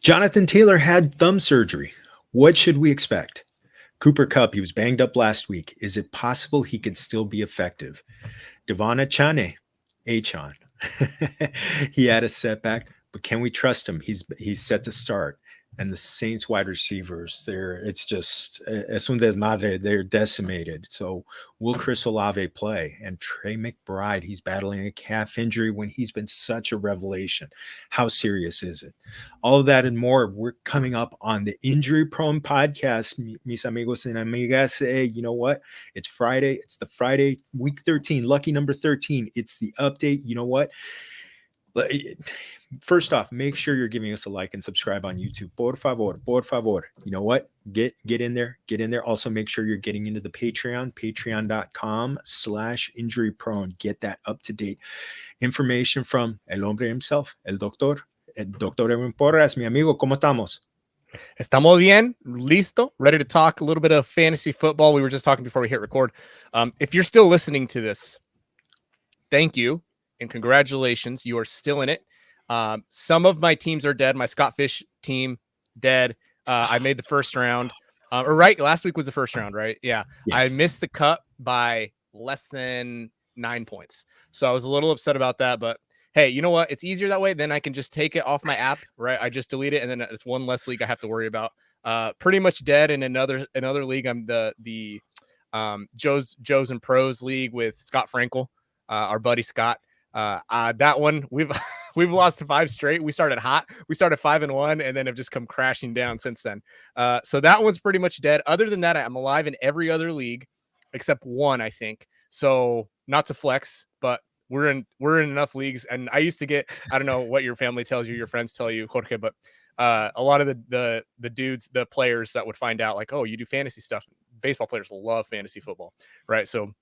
Jonathan Taylor had thumb surgery. What should we expect? Cooper Kupp, he was banged up last week. Is it possible he could still be effective? Devon Achane, he had a setback, but can we trust him? He's set to start. And the Saints wide receivers, it's just as un desmadre, they're decimated. So will Chris Olave play? And Trey McBride, he's battling a calf injury when he's been such a revelation. How serious is it? All of that and more. We're coming up on the Injury Prone podcast, mis amigos and amigas. Hey, you know what? It's Friday. It's the Friday, week 13, lucky number 13. It's the update. You know what? First off, make sure you're giving us a like and subscribe on YouTube. Por favor, por favor. You know what? Get in there. Get in there. Also, make sure you're getting into the Patreon, patreon.com/injury prone. Get that up-to-date information from el hombre himself, el doctor Edwin Porras. Mi amigo, ¿cómo estamos? Estamos bien, listo, ready to talk a little bit of fantasy football. We were just talking before we hit record. If you're still listening to this, thank you and congratulations. You are still in it. Some of my teams are dead. My Scott Fish team dead. I made the first round. Last week was the first round, right? Yeah. Yes. I missed the cut by less than 9 points. So I was a little upset about that, but hey, you know what? It's easier that way. Then I can just take it off my app, right? I just delete it, and then it's one less league I have to worry about. Pretty much dead in another league. I'm the Joe's and Pros league with Scott Frankel, our buddy Scott. That one we've lost 5 straight. We started hot. We started 5-1 and then have just come crashing down since then. So that one's pretty much dead. Other than that, I'm alive in every other league except one, I think. So not to flex, but we're in enough leagues. And I used to get, I don't know what your family tells you, your friends tell you, Jorge, but a lot of the dudes, the players that would find out like, oh, you do fantasy stuff. Baseball players love fantasy football, right? So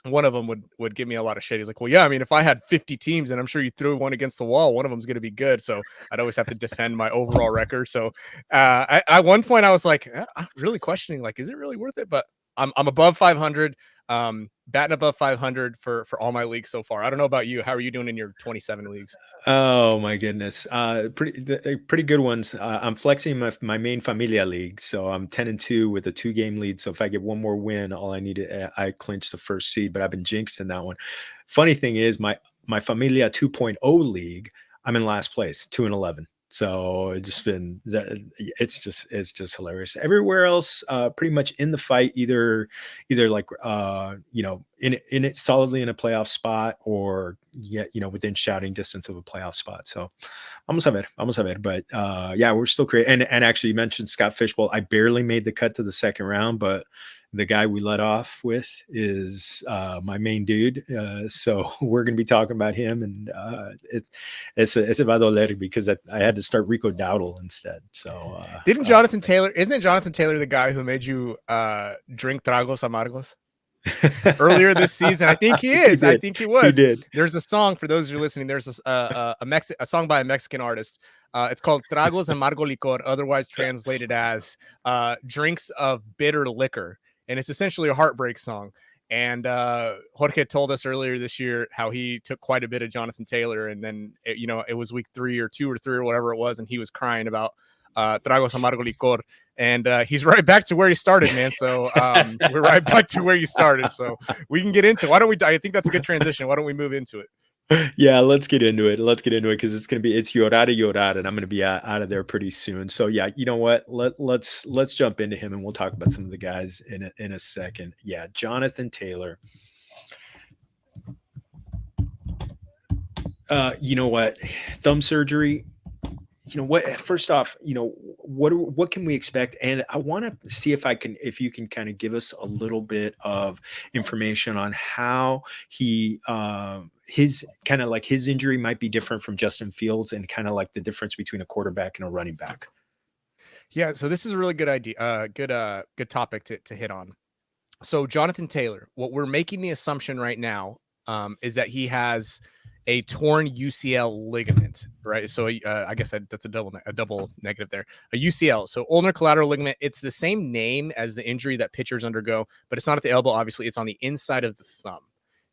one of them would give me a lot of shit. He's like, well, yeah, I mean, if I had 50 teams and I'm sure you threw one against the wall, one of them's going to be good. So I'd always have to defend my overall record. So at one point I was like, I'm really questioning, like, is it really worth it? But I'm above 500, batting above 500 for all my leagues so far. I don't know about you. How are you doing in your 27 leagues? Oh my goodness. Pretty good ones. I'm flexing my main Familia league. So I'm 10-2 with a 2-game lead. So if I get one more win, all I need I clinch the first seed, but I've been jinxed in that one. Funny thing is my Familia 2.0 league, I'm in last place, 2-11. So it's just hilarious. Everywhere else, pretty much in the fight, either like in it solidly in a playoff spot, or within shouting distance of a playoff spot. So vamos a ver. But yeah, we're still creating. And actually, you mentioned Scott Fishbowl. I barely made the cut to the second round, but the guy we let off with is my main dude. So we're going to be talking about him, and it's a vadoler because I had to start Rico Dowdle instead. So isn't Jonathan Taylor the guy who made you drink tragos amargos earlier this season? I think he is. I think he was. He did. There's a song for those who are listening. There's a song by a Mexican artist. It's called Tragos Amargo Licor, otherwise translated as drinks of bitter liquor. And it's essentially a heartbreak song. And Jorge told us earlier this year how he took quite a bit of Jonathan Taylor. And then, it was week 3 or 2 or 3 or whatever it was. And he was crying about Tragos Amargo Licor. And he's right back to where he started, man. So we're right back to where you started. So we can get into it. I think that's a good transition. Why don't we move into it? Yeah, let's get into it because it's llorar, and I'm going to be out of there pretty soon. So yeah, you know what? Let's jump into him, and we'll talk about some of the guys in a second. Yeah, Jonathan Taylor. You know what? Thumb surgery. You know what? First off, what can we expect? And I want to see if you can kind of give us a little bit of information on how his injury might be different from Justin Fields, and kind of like the difference between a quarterback and a running back. Yeah, so this is a really good idea. Good topic to hit on. So Jonathan Taylor, what we're making the assumption right now is that he has a torn UCL ligament, right? So I guess that's a double negative there. A UCL, so ulnar collateral ligament. It's the same name as the injury that pitchers undergo, but it's not at the elbow. Obviously, it's on the inside of the thumb.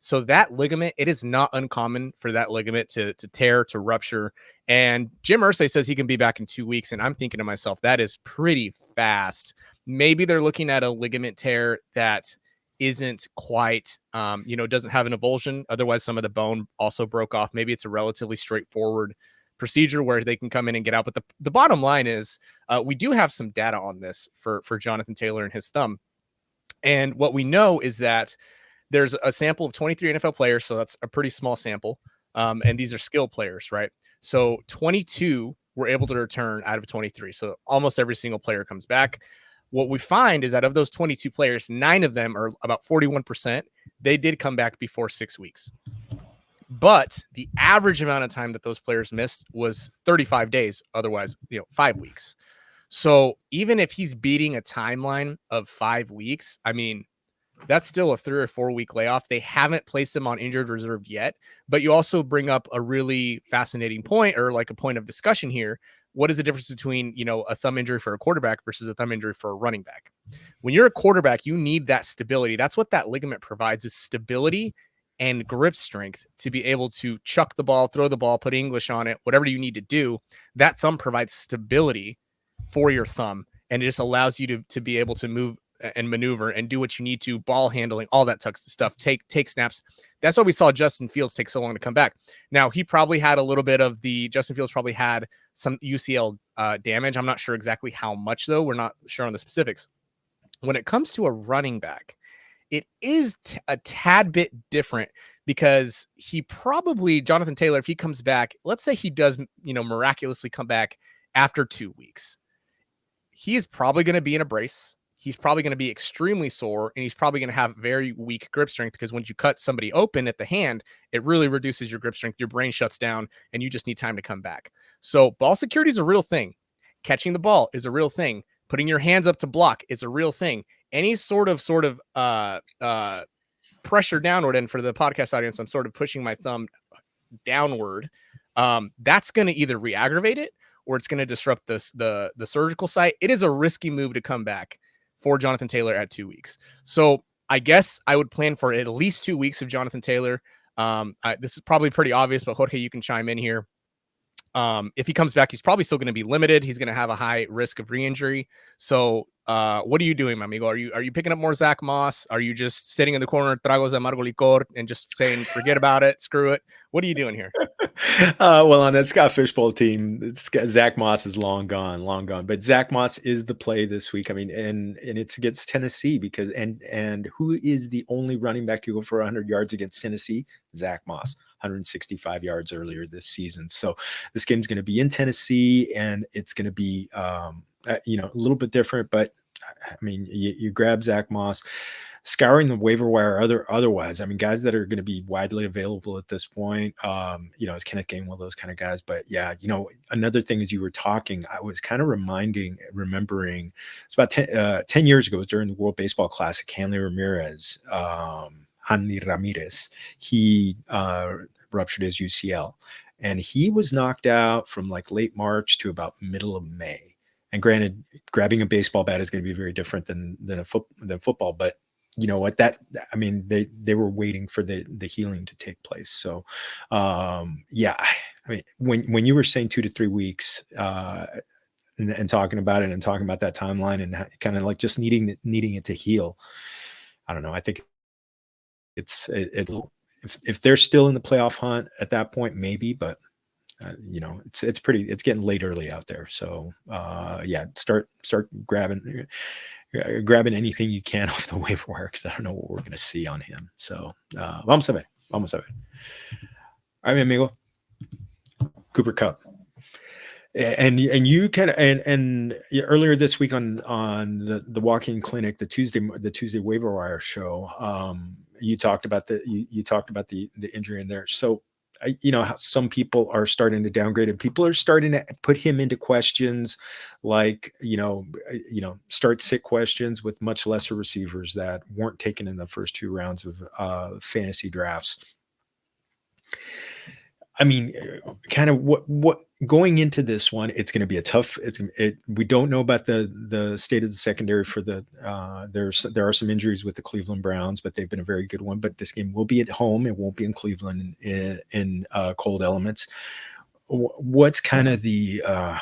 So that ligament, it is not uncommon for that ligament to tear, to rupture. And Jim Irsay says he can be back in 2 weeks. And I'm thinking to myself, that is pretty fast. Maybe they're looking at a ligament tear that isn't quite, doesn't have an avulsion. Otherwise, some of the bone also broke off. Maybe it's a relatively straightforward procedure where they can come in and get out. But the bottom line is we do have some data on this for Jonathan Taylor and his thumb. And what we know is that there's a sample of 23 NFL players, so that's a pretty small sample. And these are skill players, right? So 22 were able to return out of 23. So almost every single player comes back. What we find is that of those 22 players, 9 of them, are about 41%, they did come back before 6 weeks. But the average amount of time that those players missed was 35 days, otherwise, 5 weeks. So even if he's beating a timeline of 5 weeks, I mean, that's still a 3 or 4 week layoff. They haven't placed him on injured reserve yet, but you also bring up a really fascinating point, or like a point of discussion here. What is the difference between, a thumb injury for a quarterback versus a thumb injury for a running back? When you're a quarterback, you need that stability. That's what that ligament provides, is stability and grip strength to be able to chuck the ball, throw the ball, put English on it, whatever you need to do. That thumb provides stability for your thumb, and it just allows you to be able to move and maneuver and do what you need to, ball handling, all that stuff, take snaps. That's why we saw Justin Fields take so long to come back. Now, he probably had a little bit of Justin Fields probably had some UCL damage. I'm not sure exactly how much, though. We're not sure on the specifics. When it comes to a running back, it is a tad bit different, because Jonathan Taylor, if he comes back, let's say he does, miraculously come back after 2 weeks, he is probably going to be in a brace. He's probably going to be extremely sore, and he's probably going to have very weak grip strength, because once you cut somebody open at the hand, it really reduces your grip strength. Your brain shuts down, and you just need time to come back. So ball security is a real thing. Catching the ball is a real thing. Putting your hands up to block is a real thing. Any sort of pressure downward, and for the podcast audience, I'm sort of pushing my thumb downward. That's going to either re-aggravate it, or it's going to disrupt the surgical site. It is a risky move to come back for Jonathan Taylor at 2 weeks. So I guess I would plan for at least 2 weeks of Jonathan Taylor. This is probably pretty obvious, but Jorge, you can chime in here. If he comes back, he's probably still going to be limited. He's going to have a high risk of re-injury. So what are you doing, my amigo? Are you picking up more Zach Moss? Are you just sitting in the corner, tragos de amargo licor, and just saying, forget about it, screw it? What are you doing here? Well, on that Scott Fishbowl team, Zach Moss is long gone. But Zach Moss is the play this week. I mean, and it's against Tennessee, because and who is the only running back to go for 100 yards against Tennessee? Zach Moss, 165 yards earlier this season. So this game's going to be in Tennessee, and it's going to be a little bit different. But I mean, you grab Zach Moss. Scouring the waiver wire otherwise, I mean, guys that are going to be widely available at this point, as Kenneth Gainwell, those kind of guys. But yeah, another thing, as you were talking, I was kind of remembering it's about 10 years ago, it was during the World Baseball Classic, Hanley Ramirez, he ruptured his UCL, and he was knocked out from like late March to about middle of May. And granted, grabbing a baseball bat is going to be very different than football, but you know what, they were waiting for the healing to take place. So yeah, I mean, when you were saying 2 to 3 weeks and talking about it and talking about that timeline and kind of like just needing it to heal, I don't know. I think if they're still in the playoff hunt at that point, maybe, but it's getting late early out there. So yeah, start grabbing anything you can off the waiver wire, because I don't know what we're going to see on him. So vamos a ver. All right, mi amigo. Cooper Kupp. And you kind of and earlier this week on the walk-in clinic, the Tuesday waiver wire show, you talked about the injury in there. So how some people are starting to downgrade him. People are starting to put him into questions like, start sit questions with much lesser receivers that weren't taken in the first 2 rounds of fantasy drafts. I mean, kind of what going into this one, it's going to be a tough. We don't know about the state of the secondary for the. There are some injuries with the Cleveland Browns, but they've been a very good one. But this game will be at home. It won't be in Cleveland in cold elements. What's kind of I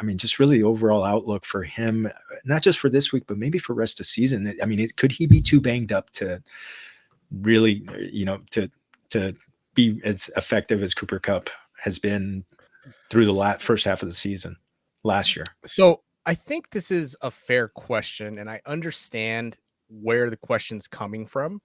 mean, just really the overall outlook for him, not just for this week, but maybe for rest of season. I mean, could he be too banged up to really, to be as effective as Cooper Kupp has been through the first half of the season last year? So I think this is a fair question, and I understand where the question's coming from.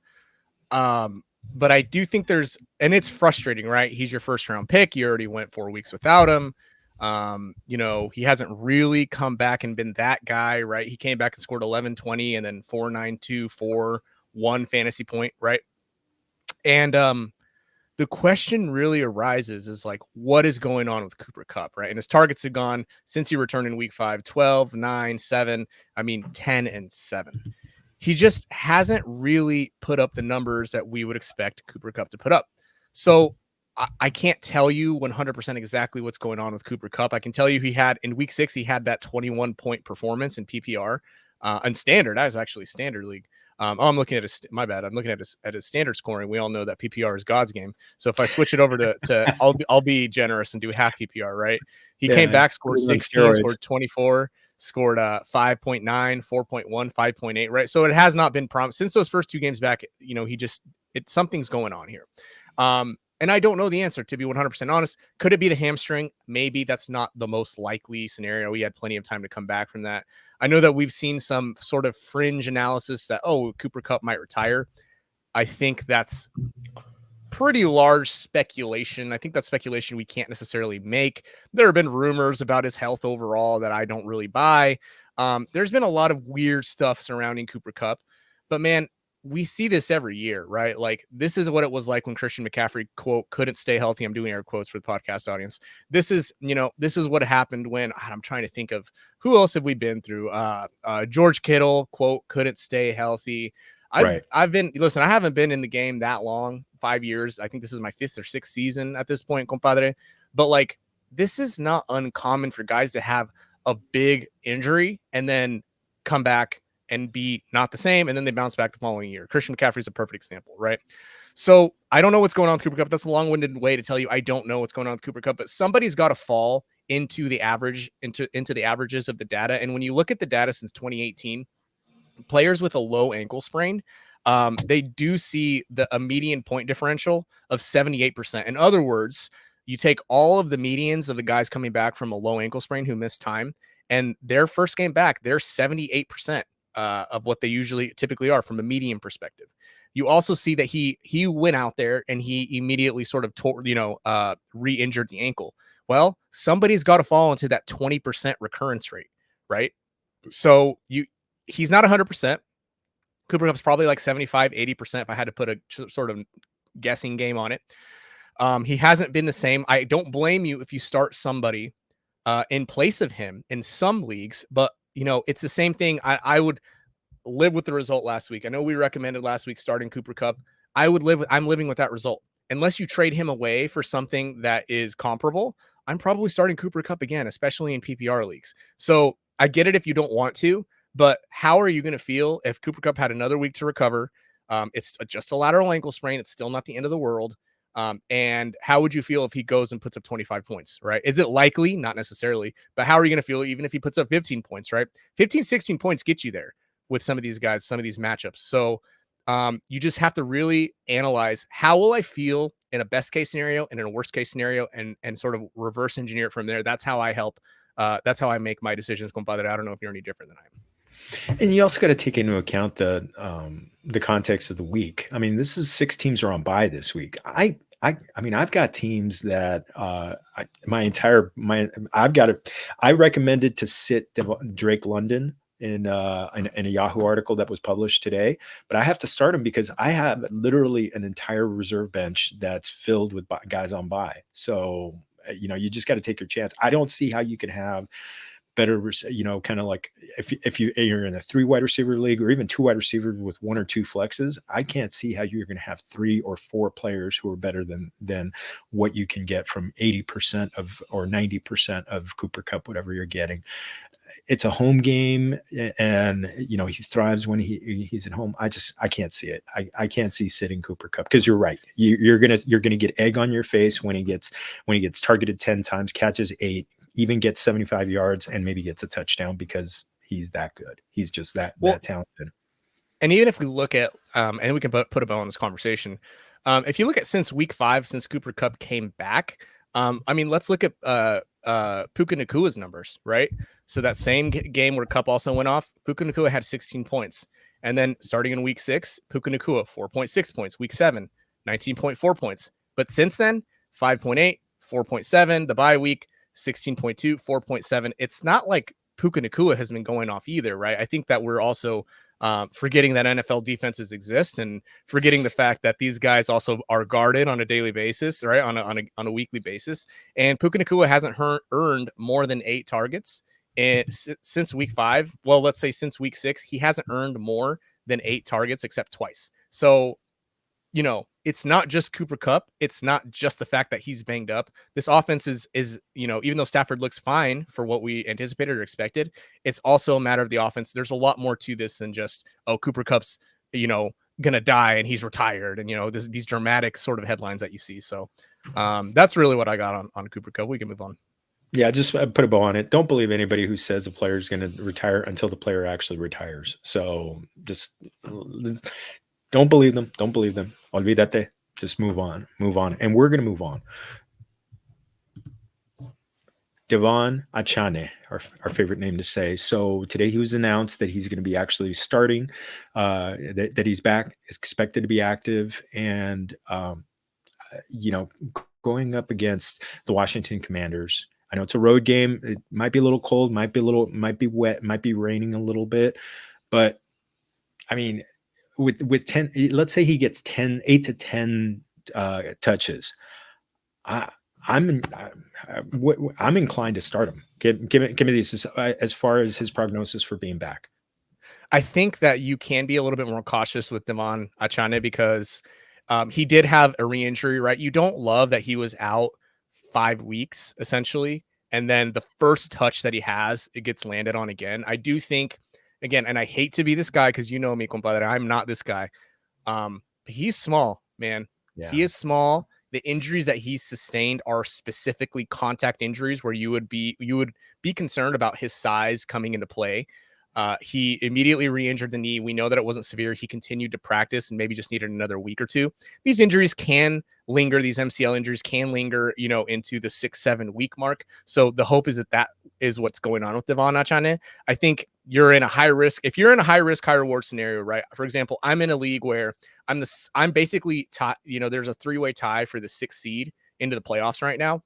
But I do think and it's frustrating, right? He's your first round pick. You already went 4 weeks without him. He hasn't really come back and been that guy, right? He came back and scored 11, 20, and then 4, 9, 2, 4, 1 fantasy point, right? And the question really arises is like, what is going on with Cooper Kupp, right? And his targets have gone since he returned in week 5, 12, 9, 7, 10 and 7. He just hasn't really put up the numbers that we would expect Cooper Kupp to put up. So I can't tell you 100% exactly what's going on with Cooper Kupp. I can tell you he had in week 6, he had that 21-point performance in PPR and standard. That was actually standard league. I'm looking at my bad. I'm looking at his standard scoring. We all know that PPR is God's game. So if I switch it over to I'll be generous and do half PPR, right? He came back, scored 16, scored 24, scored 5.9, 4.1, 5.8, right? So it has not been promised since those first 2 games back. Something's going on here. And I don't know the answer, to be 100% honest. Could it be the hamstring? Maybe. That's not the most likely scenario. He had plenty of time to come back from that. I know that we've seen some sort of fringe analysis that, Cooper Kupp might retire. I think that's pretty large speculation. I think that's speculation we can't necessarily make. There have been rumors about his health overall that I don't really buy. There's been a lot of weird stuff surrounding Cooper Kupp, but man, we see this every year, right? Like, this is what it was like when Christian McCaffrey, quote, couldn't stay healthy. I'm doing air quotes for the podcast audience. This is what happened when I'm trying to think of who else have we been through. George Kittle, quote, couldn't stay healthy. I haven't been in the game that long, 5 years. I think this is my 5th or 6th season at this point, compadre. But like, this is not uncommon for guys to have a big injury and then come back and be not the same, and then they bounce back the following year. Christian McCaffrey is a perfect example, right? So I don't know what's going on with Cooper Kupp. That's a long-winded way to tell you I don't know what's going on with Cooper Kupp, but somebody's got to fall into the average, into the averages of the data. And when you look at the data since 2018, players with a low ankle sprain, they do see a median point differential of 78%. In other words, you take all of the medians of the guys coming back from a low ankle sprain who missed time, and their first game back, they're 78%. Of what they typically are from a median perspective. You also see that he went out there and he immediately sort of re-injured the ankle. Well, somebody's got to fall into that 20% recurrence rate, right? So he's not 100%. Cooper Kupp's probably like 75, 80% if I had to put a sort of guessing game on it. He hasn't been the same. I don't blame you if you start somebody in place of him in some leagues, but it's the same thing. I would live with the result last week. I know we recommended last week starting Cooper Kupp. I'm living with that result. Unless you trade him away for something that is comparable, I'm probably starting Cooper Kupp again, especially in PPR leagues. So I get it if you don't want to, but how are you going to feel if Cooper Kupp had another week to recover? It's just a lateral ankle sprain. It's still not the end of the world. And how would you feel if he goes and puts up 25 points, right? Is it likely? Not necessarily, but how are you going to feel even if he puts up 15 points, right? 15, 16 points get you there with some of these guys, some of these matchups. So you just have to really analyze, how will I feel in a best case scenario and in a worst case scenario, and sort of reverse engineer it from there. That's how I help. That's how I make my decisions, compadre. I don't know if you're any different than I am. And you also got to take into account the context of the week. I mean, this is 6 teams are on bye this week. I mean, I've got teams that I recommended to sit Drake London in a Yahoo article that was published today, but I have to start him because I have literally an entire reserve bench that's filled with guys on bye. So, you just got to take your chance. I don't see how you can have better, kind of like if you're in a 3 wide receiver league or even 2 wide receivers with 1 or 2 flexes, I can't see how you're going to have 3 or 4 players who are better than what you can get from 80% of or 90% of Cooper Kupp, whatever you're getting. It's a home game, and he thrives when he's at home. I can't see it. I can't see sitting Cooper Kupp, because you're right. You're gonna get egg on your face when he gets targeted 10 times, catches 8, even gets 75 yards, and maybe gets a touchdown, because he's that good. He's just that talented. And even if we look at, and we can put a bow on this conversation, if you look at since week 5, since Cooper Kupp came back, let's look at Puka Nakua's numbers, right? So that same game where Kupp also went off, Puka Nakua had 16 points. And then starting in week 6, Puka Nakua, 4.6 points. Week 7, 19.4 points. But since then, 5.8, 4.7, the bye week, 16.2, 4.7. It's not like Puka Nakua has been going off either, right? I think that we're also forgetting that NFL defenses exist, and forgetting the fact that these guys also are guarded on a daily basis, right? On a weekly basis. And Puka Nakua hasn't earned more than 8 targets since week 5. Well, let's say since week 6, he hasn't earned more than 8 targets except twice. So, it's not just Cooper Kupp. It's not just the fact that he's banged up. This offense is even though Stafford looks fine for what we anticipated or expected, it's also a matter of the offense. There's a lot more to this than just, Cooper Kupp's, gonna die and he's retired, and these dramatic sort of headlines that you see. So that's really what I got on Cooper Kupp. We can move on. Yeah, just put a bow on it. Don't believe anybody who says a player is going to retire until the player actually retires. So just don't believe them. Don't believe them. Olvídate. Just move on. Move on. And we're going to move on. Achane, our favorite name to say. So today he was announced that he's going to be actually starting, that he's back, is expected to be active, and, going up against the Washington Commanders. I know it's a road game. It might be a little cold, might be wet, might be raining a little bit, but I mean, with 10, let's say he gets 8 to 10 touches. I'm inclined to start him. Give me these as far as his prognosis for being back. I think that you can be a little bit more cautious with Achane, because he did have a re-injury, right? You don't love that he was out 5 weeks essentially, and then the first touch that he has, it gets landed on again. I do think, again, and I hate to be this guy, because me, compadre, I'm not this guy. He's small, man. Yeah. He is small. The injuries that he's sustained are specifically contact injuries, where you would be concerned about his size coming into play. He immediately re-injured the knee. We know that it wasn't severe. He continued to practice and maybe just needed another week or two. These injuries can linger. These MCL injuries can linger, into the 6-7 week mark. So the hope is that is what's going on with Achane. I think you're in a high risk. If you're in a high risk, high reward scenario, right? For example, I'm in a league where I'm basically there's a 3-way tie for the 6th seed into the playoffs right now.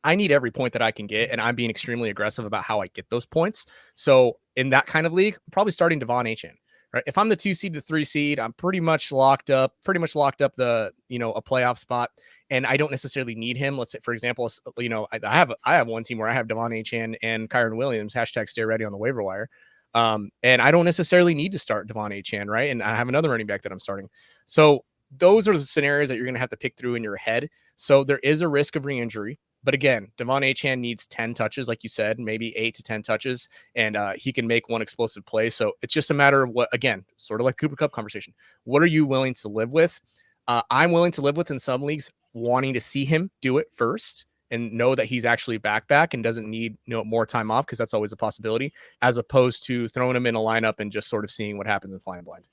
I need every point that I can get, and I'm being extremely aggressive about how I get those points. So in that kind of league, I'm probably starting Achane, right? If I'm the 2 seed, the 3 seed, I'm pretty much locked up the, a playoff spot, and I don't necessarily need him. Let's say, for example, I have one team where I have Achane and Kyron Williams, hashtag stay ready on the waiver wire. And I don't necessarily need to start Achane, right? And I have another running back that I'm starting. So those are the scenarios that you're going to have to pick through in your head. So there is a risk of re-injury. But again, Achane needs 10 touches, like you said, maybe 8 to 10 touches, and he can make one explosive play. So it's just a matter of what, again, sort of like Cooper Kupp conversation. What are you willing to live with? I'm willing to live with, in some leagues, wanting to see him do it first and know that he's actually back and doesn't need more time off, because that's always a possibility, as opposed to throwing him in a lineup and just sort of seeing what happens and flying blind.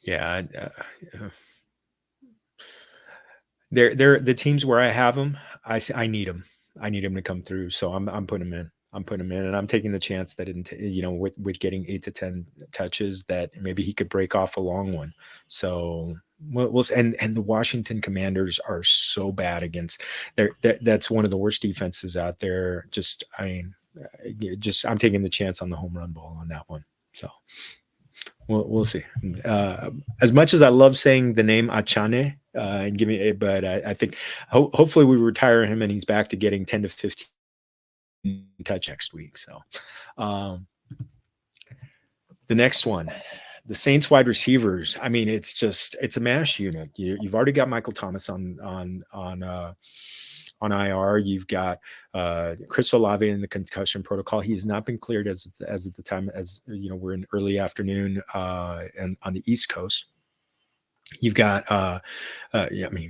Yeah. They're the teams where I have him. I need him. I need him to come through. So I'm putting him in. And I'm taking the chance that, with getting 8 to 10 touches, that maybe he could break off a long one. So and the Washington Commanders are so bad against that's one of the worst defenses out there. I'm taking the chance on the home run ball on that one. So we'll see. As much as I love saying the name Achane, and giving it, but I think hopefully we retire him and he's back to getting 10 to 15 touch next week. So, um, the next one, the Saints wide receivers. I mean, it's a mash unit. You've already got Michael Thomas on IR. You've got Chris Olave in the concussion protocol. He has not been cleared as at the time, as we're in early afternoon and on the East Coast. You've got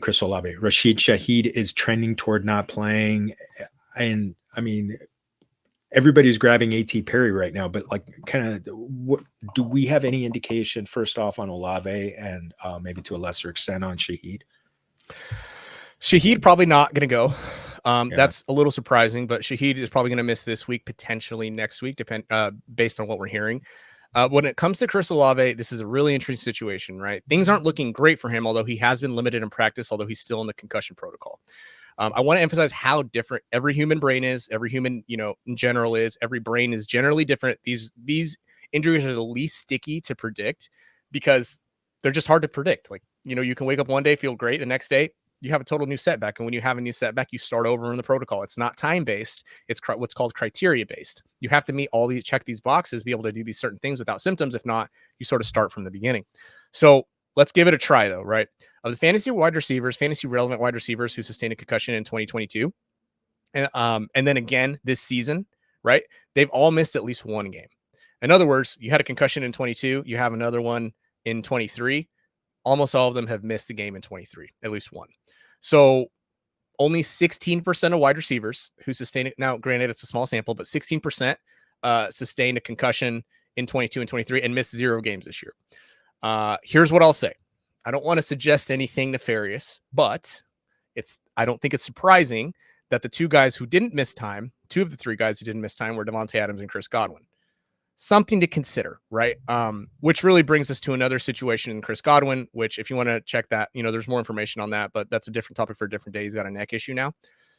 Chris Olave. Rashid Shaheed is trending toward not playing, and I mean, everybody's grabbing A.T. Perry right now, but like, kind of, what do we have any indication first off on Olave and maybe to a lesser extent on Shaheed? Shaheed probably not going to go. That's a little surprising, but Shaheed is probably going to miss this week, potentially next week, based on what we're hearing. When it comes to Chris Olave, this is a really interesting situation, right? Things aren't looking great for him, although he has been limited in practice, although he's still in the concussion protocol. I want to emphasize how different every human brain is, every human, in general is. Every brain is generally different. These injuries are the least sticky to predict because they're just hard to predict. Like, you can wake up one day, feel great. The next day, you have a total new setback. And when you have a new setback, you start over in the protocol. It's not time-based. It's what's called criteria-based. You have to check these boxes, be able to do these certain things without symptoms. If not, you sort of start from the beginning. So let's give it a try, though, right? Of the fantasy relevant wide receivers who sustained a concussion in 2022, and then again this season, right? They've all missed at least one game. In other words, you had a concussion in 22, you have another one in 23. Almost all of them have missed the game in 23, at least one. So only 16% of wide receivers who sustained it. Now, granted, it's a small sample, but 16% sustained a concussion in 22 and 23 and missed 0 games this year. Here's what I'll say. I don't want to suggest anything nefarious, but I don't think it's surprising that the two of the 3 guys who didn't miss time were Davante Adams and Chris Godwin. Something to consider, right? Which really brings us to another situation in Chris Godwin, which if you want to check that, there's more information on that, but that's a different topic for a different day. He's got a neck issue now.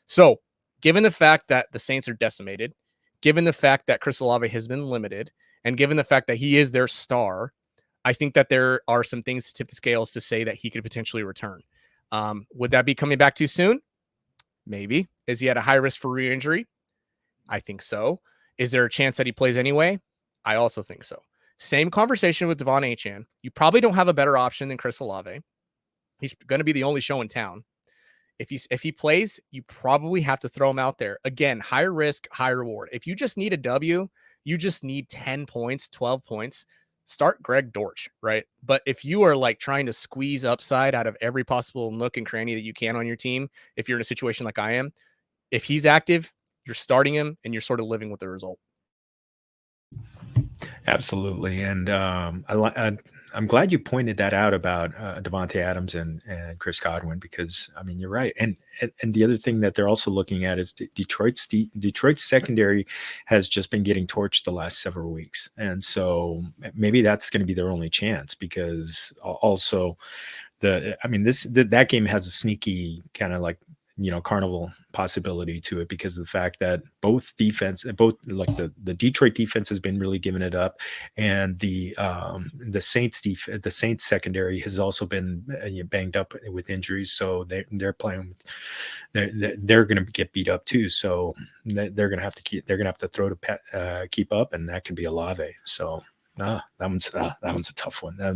So given the fact that the Saints are decimated, given the fact that Chris Olave has been limited, and given the fact that he is their star, I think that there are some things to tip the scales to say that he could potentially return. Would that be coming back too soon? Maybe. Is he at a high risk for re-injury? I think so. Is there a chance that he plays anyway? I also think so. Same conversation with Devon Achane. You probably don't have a better option than Chris Olave. He's going to be the only show in town. If he plays, you probably have to throw him out there. Again, higher risk, high reward. If you just need a W, you just need 10 points, 12 points, start Greg Dortch, right? But if you are like trying to squeeze upside out of every possible nook and cranny that you can on your team, if you're in a situation like I am, if he's active, you're starting him and you're sort of living with the result. Absolutely. And I'm glad you pointed that out about Davante Adams and Chris Godwin, because I mean, you're right. And the other thing that they're also looking at is Detroit's secondary has just been getting torched the last several weeks. And so maybe that's going to be their only chance, because also that game has a sneaky kind of like, carnival possibility to it, because of the fact that both the Detroit defense has been really giving it up, and the Saints secondary has also been banged up with injuries, so they're playing. They're going to get beat up too, so they're going to have to throw to keep up, and that could be Olave. So. That one's a tough one. I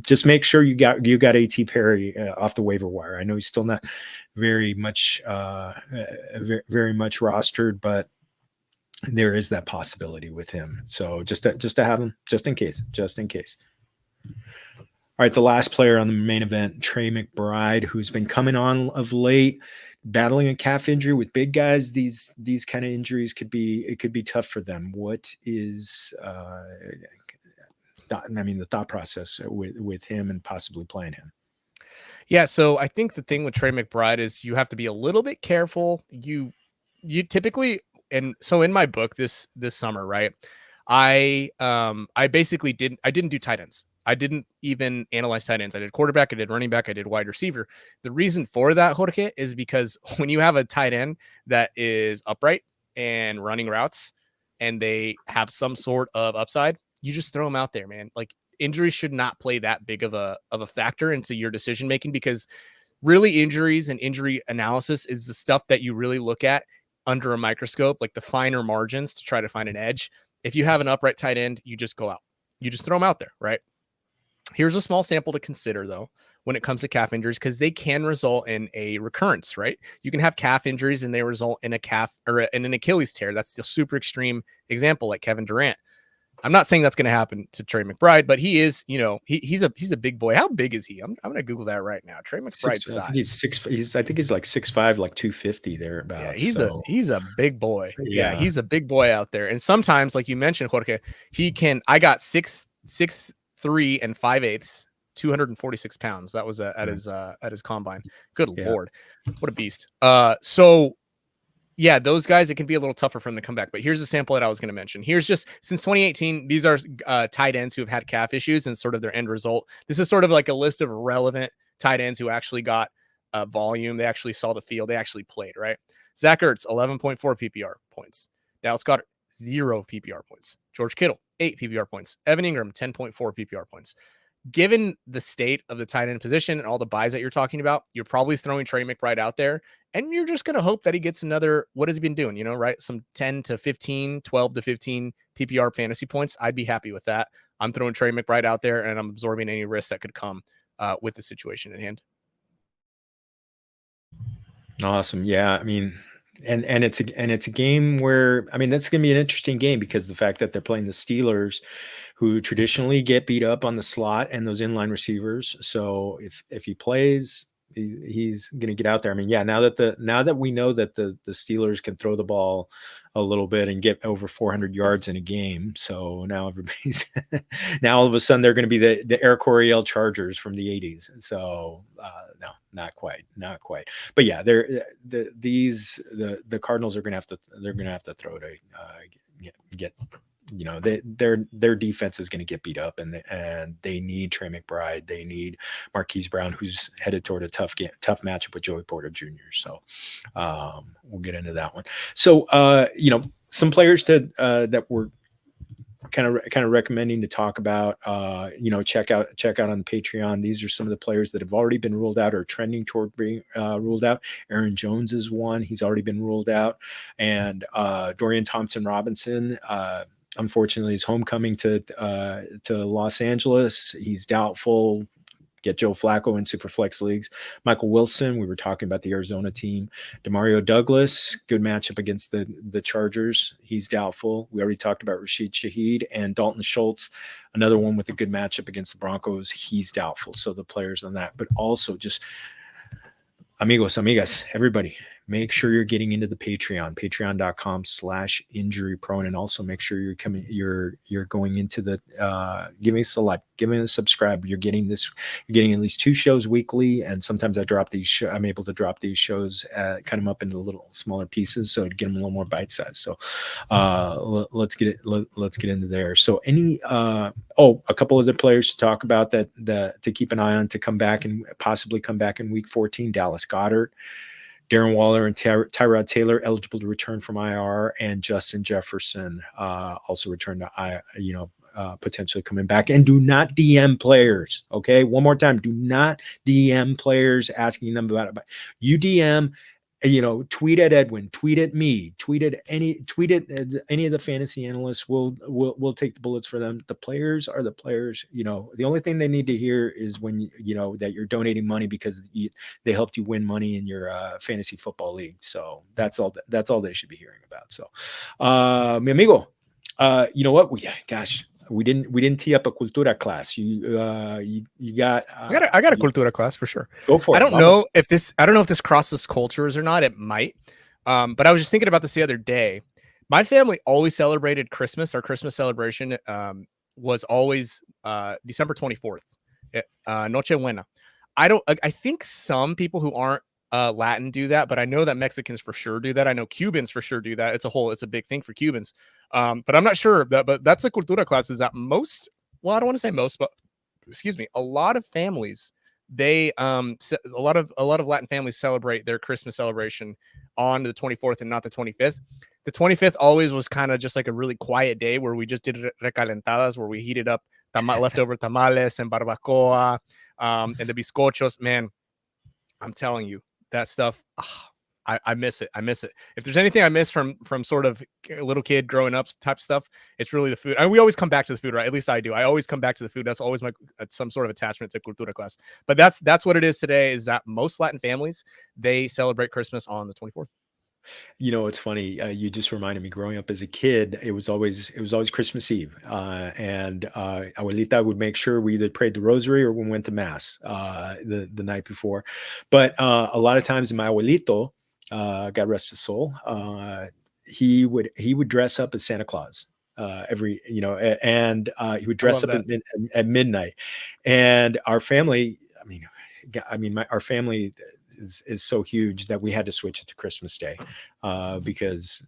just make sure you got A.T. Perry off the waiver wire. I know he's still not very much rostered, but there is that possibility with him. So just to have him, just in case. All right, the last player on the main event, Trey McBride, who's been coming on of late, battling a calf injury. With big guys, these kind of injuries could be tough for them. What is the thought process with him and possibly playing him? Yeah, so I think the thing with Trey McBride is you have to be a little bit careful. You typically, and so in my book this summer, right? I basically didn't do tight ends. I didn't even analyze tight ends. I did quarterback, I did running back, I did wide receiver. The reason for that, Jorge, is because when you have a tight end that is upright and running routes and they have some sort of upside, you just throw them out there, man. Like, injuries should not play that big of a factor into your decision making, because really injuries and injury analysis is the stuff that you really look at under a microscope, like the finer margins to try to find an edge. If you have an upright tight end, you just go out. You just throw them out there, right? Here's a small sample to consider, though, when it comes to calf injuries, because they can result in a recurrence, right? You can have calf injuries and they result in a calf or in an Achilles tear. That's the super extreme example, like Kevin Durant. I'm not saying that's going to happen to Trey McBride, but he is, he's a big boy. How big is he? I'm going to Google that right now. Trey McBride's size. I think he's 6. I think he's like 6'5", like 250 thereabouts. Yeah, he's a big boy. Yeah. He's a big boy out there. And sometimes, like you mentioned, Jorge, I got 6'3" and 5/8, 246 pounds. That was at his combine. Good Lord, what a beast. So yeah, those guys, it can be a little tougher for them to come back. But here's a sample that I was going to mention. Here's just since 2018, these are tight ends who have had calf issues and sort of their end result. This is sort of like a list of relevant tight ends who actually got volume. They actually saw the field. They actually played, right? Zach Ertz, 11.4 PPR points. Dallas Goedert, 0 PPR points. George Kittle, 8 PPR points. Evan Ingram, 10.4 PPR points. Given the state of the tight end position and all the buys that you're talking about, you're probably throwing Trey McBride out there, and you're just going to hope that he gets another, what has he been doing? Right? Some 10 to 15, 12 to 15 PPR fantasy points. I'd be happy with that. I'm throwing Trey McBride out there, and I'm absorbing any risk that could come with the situation at hand. Awesome. Yeah. I mean, and it's a game where, I mean, that's going to be an interesting game because the fact that they're playing the Steelers, who traditionally get beat up on the slot and those inline receivers. So if he plays, he's going to get out there. I mean, yeah, now that we know that the Steelers can throw the ball a little bit and get over 400 yards in a game. So now everybody's now all of a sudden they're going to be the Air Coryell Chargers from the 80s. So no, not quite. But yeah, the Cardinals are going to have to throw to get their defense is going to get beat up, and they need Trey McBride. They need Marquise Brown, who's headed toward a tough matchup with Joey Porter Jr. So we'll get into that one. So some players that we're kind of recommending to talk about, check out on the Patreon. These are some of the players that have already been ruled out or trending toward being ruled out. Aaron Jones is one. He's already been ruled out. And Dorian Thompson-Robinson, unfortunately, his homecoming to Los Angeles. He's doubtful. Get Joe Flacco in Superflex leagues. Michael Wilson, we were talking about the Arizona team. Demario Douglas, good matchup against the Chargers. He's doubtful. We already talked about Rashid Shaheed and Dalton Schultz, another one with a good matchup against the Broncos. He's doubtful. So the players on that, but also just amigos, amigas, everybody, make sure you're getting into the patreon.com/injuryprone, and also make sure you're going into the give me a select, give me a subscribe. You're getting at least 2 shows weekly, and sometimes I'm able to drop these shows, cut them up into little smaller pieces, so to get them a little more bite size. So let's get into there. So a couple other players to talk about that to keep an eye on to come back and possibly come back in week 14. Dallas Goedert, Darren Waller, and Tyrod Taylor eligible to return from IR, and Justin Jefferson also return to potentially coming back. And do not DM players. Okay, one more time, do not DM players asking them about it. You DM. Tweet at Edwin, tweet at me, tweet at any of the fantasy analysts. We'll take the bullets for them. The players are the players. The only thing they need to hear is when that you're donating money because they helped you win money in your fantasy football league. So that's all they should be hearing about. So, mi amigo, you know what? We didn't tee up a cultura class. You got. I got a cultura class for sure. Go for it. I don't know if this crosses cultures or not. It might. But I was just thinking about this the other day. My family always celebrated Christmas. Our Christmas celebration was always December 24th. Noche Buena. I think some people who aren't Latin do that, but I know that Mexicans for sure do that. I know Cubans for sure do that. It's a big thing for Cubans. But I'm not sure but that's the cultura classes that most, well, I don't want to say most, but excuse me, a lot of families, they a lot of Latin families celebrate their Christmas celebration on the 24th and not the 25th. The 25th always was kind of just like a really quiet day where we just did recalentadas, where we heated up leftover tamales and barbacoa and the bizcochos. Man, I'm telling you, that stuff, I miss it. I miss it. If there's anything I miss from sort of a little kid growing up type stuff, it's really the food. And we always come back to the food, right? At least I do. I always come back to the food. That's always my some sort of attachment to cultura class. But that's what it is today. Is that most Latin families, they celebrate Christmas on the 24th. You know, it's funny. You just reminded me. Growing up as a kid, it was always Christmas Eve, and Abuelita would make sure we either prayed the rosary or we went to mass the night before. But a lot of times, my abuelito, God rest his soul, he would dress up as Santa Claus every, and he would dress up at midnight. And our family, our family is so huge that we had to switch it to Christmas Day because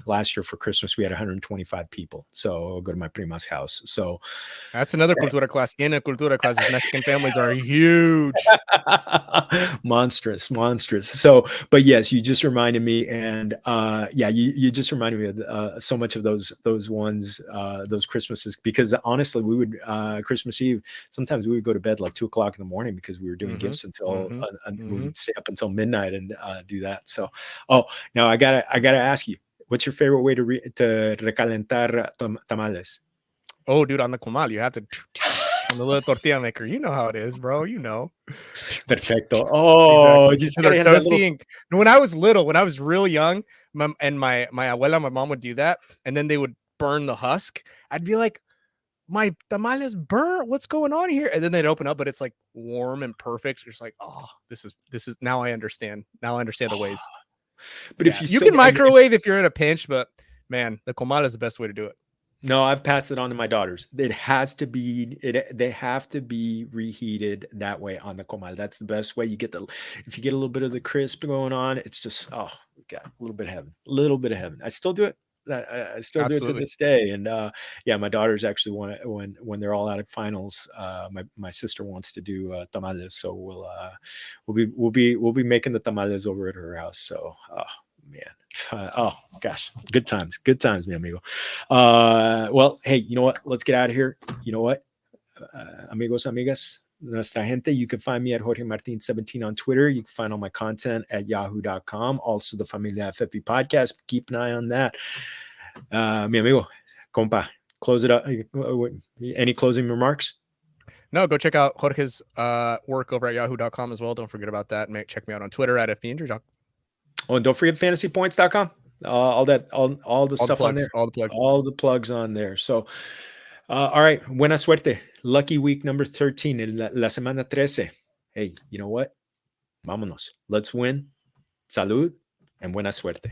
last year for Christmas we had 125 people, so I'll go to my prima's house. So that's another cultura class. In a cultura class, Mexican families are huge. monstrous. So, but yes, you just reminded me, and you just reminded me of so much of those ones, those Christmases, because honestly, we would Christmas Eve, sometimes we would go to bed like 2:00 in the morning because we were doing gifts until we would stay up until midnight and do that. So, now I gotta ask you, what's your favorite way to recalentar tamales? Oh, dude, on the comal, you have to on the little tortilla maker. You know how it is, bro. You know. Perfecto. Oh, exactly. just gotta have that little... When I was little, when I was real young, my abuela, my mom would do that, and then they would burn the husk. I'd be like, my tamales burnt. What's going on here? And then they'd open up, but it's like warm and perfect. You're just like, oh, this is now I understand. Now I understand the ways. But if you can microwave if you're in a pinch, but man, the comal is the best way to do it. No, I've passed it on to my daughters. It has to be, they have to be reheated that way on the comal. That's the best way. You get if you get a little bit of the crisp going on, it's just, oh, God, a little bit of heaven. I still do it. I still do it to this day. And my daughters actually want to, when they're all out of finals, my sister wants to do tamales. So we'll be making the tamales over at her house. So, man, oh gosh, good times, mi amigo. Well, hey, you know what? Let's get out of here. You know what, amigos, amigas, nuestra gente. You can find me at Jorge Martin 17 on Twitter. You can find all my content at yahoo.com. Also, the Familia FFP podcast. Keep an eye on that. Mi amigo, compa, close it up. Any closing remarks? No, go check out Jorge's work over at yahoo.com as well. Don't forget about that. Check me out on Twitter at FBInjuryDoc. Oh, and don't forget fantasypoints.com. All the stuff on there. All the plugs on there. So, all right. Buena suerte. Lucky week number 13. La semana 13. Hey, you know what? Vámonos. Let's win. Salud and buena suerte.